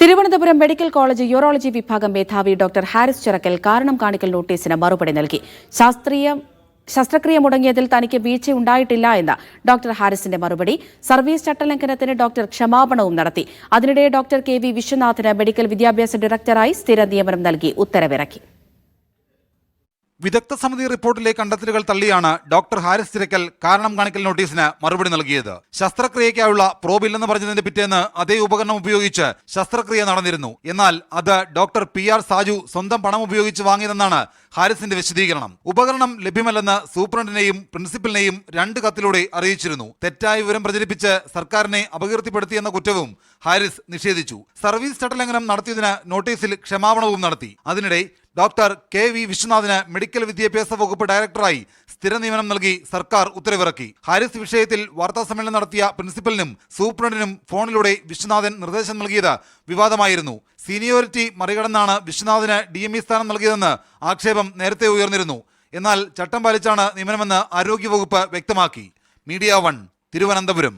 Thiruvananthapuram medical college urology വിഭാഗം മേധാവി doctor Haris Chirakkal കാരണം കാണിക്കൽ നോട്ടീസിന് മറുപടി നൽകി. ശസ്ത്രക്രിയ മുടങ്ങിയതിൽ തനിക്ക് വീഴ്ചയുണ്ടായിട്ടില്ല എന്ന ഡോക്ടർ ഹാരിസിന്റെ മറുപടി. സർവീസ് ചട്ടലംഘനത്തിന് ഡോക്ടർ ക്ഷമാപണവും നടത്തി. അതിനിടെ ഡോക്ടർ കെ വി വിശ്വനാഥിന് മെഡിക്കൽ വിദ്യാഭ്യാസ ഡയറക്ടറായി സ്ഥിര നിയമനം നൽകി ഉത്തരവിറക്കി. വിദഗ്ധ സമിതി റിപ്പോർട്ടിലെ കണ്ടെത്തലുകൾ തള്ളിയാണ് ഡോക്ടർ ഹാരിസ് ചിറക്കൽ കാരണം കാണിക്കൽ നോട്ടീസിന് മറുപടി നൽകിയത്. ശസ്ത്രക്രിയയ്ക്കായുള്ള പ്രോബ് ഇല്ലെന്ന് പറഞ്ഞതിന്റെ പിറ്റേന്ന് അതേ ഉപകരണം ഉപയോഗിച്ച് ശസ്ത്രക്രിയ നടന്നിരുന്നു. എന്നാൽ അത് ഡോക്ടർ PR സാജു സ്വന്തം പണം ഉപയോഗിച്ച് വാങ്ങിയതെന്നാണ് ഹാരിസിന്റെ വിശദീകരണം. ഉപകരണം ലഭ്യമല്ലെന്ന് സൂപ്രണ്ടിനെയും പ്രിൻസിപ്പലിനെയും 2 കത്തിലൂടെ അറിയിച്ചിരുന്നു. തെറ്റായ വിവരം പ്രചരിപ്പിച്ച് സർക്കാരിനെ അപകീർത്തിപ്പെടുത്തിയെന്ന കുറ്റവും ഹാരിസ് നിഷേധിച്ചു. സർവീസ് ചട്ടലംഘനം നടത്തിയതിന് നോട്ടീസിൽ ക്ഷമാപണവും നടത്തി. അതിനിടെ ഡോക്ടർ കെ വി വിശ്വനാഥിന് മെഡിക്കൽ വിദ്യാഭ്യാസ വകുപ്പ് ഡയറക്ടറായി സ്ഥിര നിയമനം നൽകി സർക്കാർ ഉത്തരവിറക്കി. ഹാരിസ് വിഷയത്തിൽ വാർത്താസമ്മേളനം നടത്തിയ പ്രിൻസിപ്പലിനും സൂപ്രണ്ടിനും ഫോണിലൂടെ വിശ്വനാഥൻ നിർദ്ദേശം നൽകിയത് വിവാദമായിരുന്നു. സീനിയോറിറ്റി മറികടന്നാണ് വിശ്വനാഥിന് DME സ്ഥാനം നൽകിയതെന്ന് ആക്ഷേപം നേരത്തെ ഉയർന്നിരുന്നു. എന്നാൽ ചട്ടം പാലിച്ചാണ് നിയമനമെന്ന് ആരോഗ്യവകുപ്പ് വ്യക്തമാക്കി. മീഡിയ 1 തിരുവനന്തപുരം.